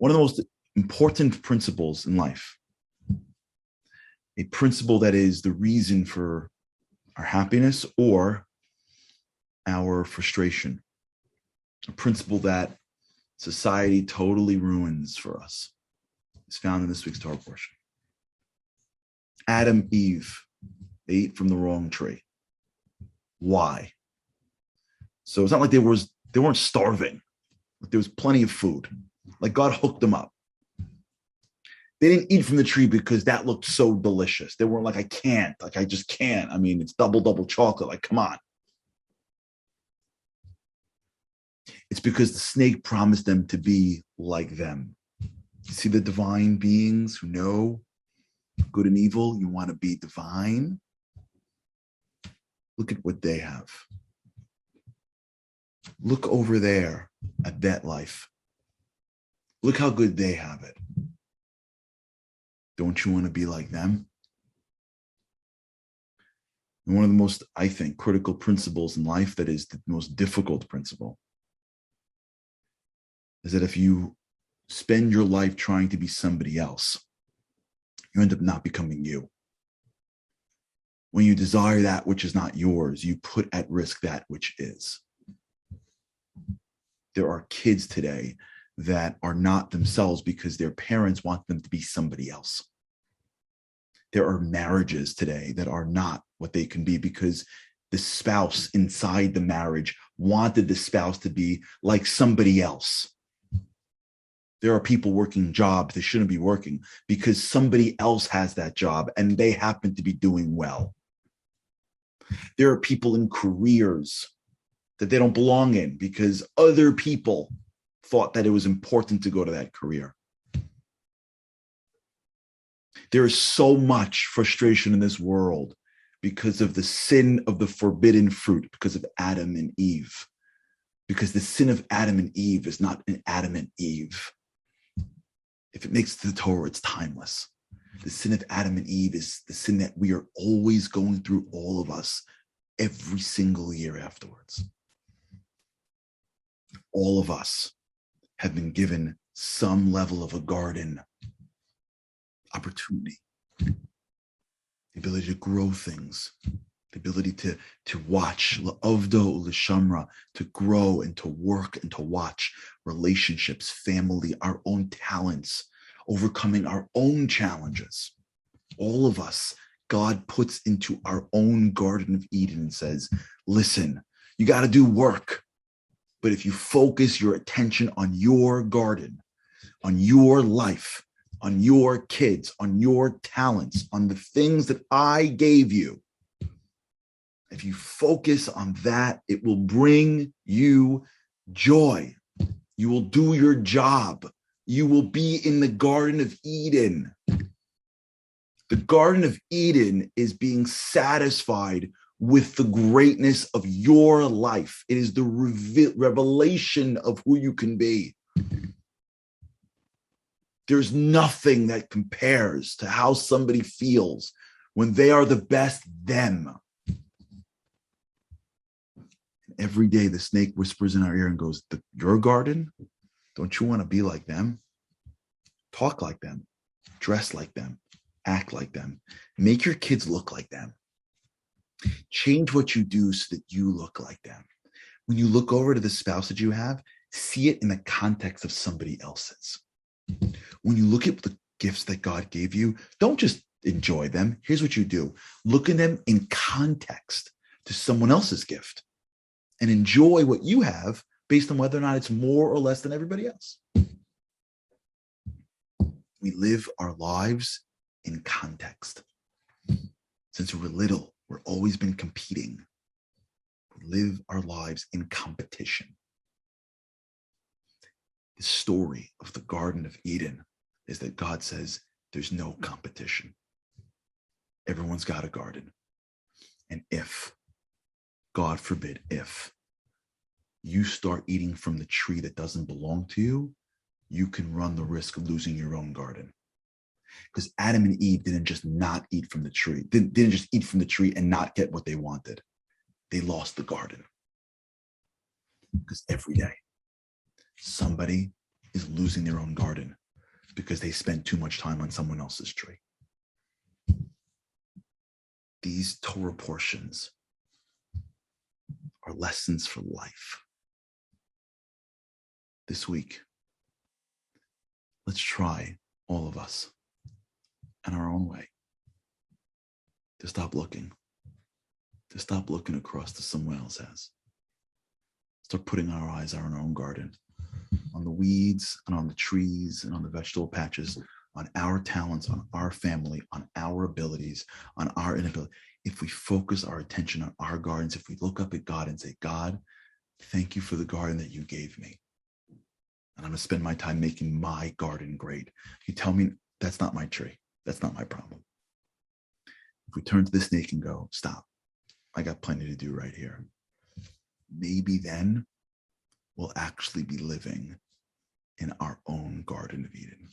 One of the most important principles in life, a principle that is the reason for our happiness or our frustration, a principle that society totally ruins for us, is found in this week's Torah portion. Adam, Eve, they ate from the wrong tree. Why? So it's not like they weren't starving. There was plenty of food. Like God hooked them up. They didn't eat from the tree because that looked so delicious. They weren't like, I just can't. I mean, it's double chocolate. Like, come on. It's because the snake promised them to be like them. You see the divine beings who know good and evil? You want to be divine? Look at what they have. Look over there at that life. Look how good they have it. Don't you want to be like them? And one of the most, I think, critical principles in life, that is the most difficult principle, is that if you spend your life trying to be somebody else, you end up not becoming you. When you desire that which is not yours, you put at risk that which is. There are kids today that are not themselves because their parents want them to be somebody else. There are marriages today that are not what they can be because the spouse inside the marriage wanted the spouse to be like somebody else. There are people working jobs they shouldn't be working because somebody else has that job and they happen to be doing well. There are people in careers that they don't belong in because other people thought that it was important to go to that career. There is so much frustration in this world because of the sin of the forbidden fruit, because of Adam and Eve. Because the sin of Adam and Eve is not an Adam and Eve. If it makes it to the Torah, it's timeless. The sin of Adam and Eve is the sin that we are always going through, all of us, every single year afterwards. All of us have been given some level of a garden opportunity, the ability to grow things, the ability to watch, la'avdo l'shamra, to grow and to work and to watch relationships, family, our own talents, overcoming our own challenges. All of us, God puts into our own Garden of Eden and says, listen, you got to do work. But if you focus your attention on your garden, on your life, on your kids, on your talents, on the things that I gave you, if you focus on that, it will bring you joy. You will do your job. You will be in the Garden of Eden. The Garden of Eden is being satisfied with the greatness of your life. It is the revelation of who you can be. There's nothing that compares to how somebody feels when they are the best them. Every day the snake whispers in our ear and goes, your garden? Don't you want to be like them? Talk like them, dress like them, act like them, make your kids look like them. Change what you do so that you look like them. When you look over to the spouse that you have, see it in the context of somebody else's. When you look at the gifts that God gave you, don't just enjoy them. Here's what you do. Look at them in context to someone else's gift and enjoy what you have based on whether or not it's more or less than everybody else. We live our lives in context. Since we're little, we've always been competing. We live our lives in competition. The story of the Garden of Eden is that God says there's no competition. Everyone's got a garden. And if, God forbid, if you start eating from the tree that doesn't belong to you, you can run the risk of losing your own garden. Because Adam and Eve didn't just not eat from the tree, didn't just eat from the tree and not get what they wanted. They lost the garden. Because every day, somebody is losing their own garden because they spent too much time on someone else's tree. These Torah portions are lessons for life. This week, let's try, all of us, in our own way, to stop looking across to someone else has. Start putting our eyes on our own garden, on the weeds and on the trees and on the vegetable patches, on our talents, on our family, on our abilities, on our inability. If we focus our attention on our gardens, if we look up at God and say, God, thank you for the garden that you gave me. And I'm going to spend my time making my garden great. You tell me that's not my tree. That's not my problem. If we turn to the snake and go, stop, I got plenty to do right here. Maybe then we'll actually be living in our own Garden of Eden.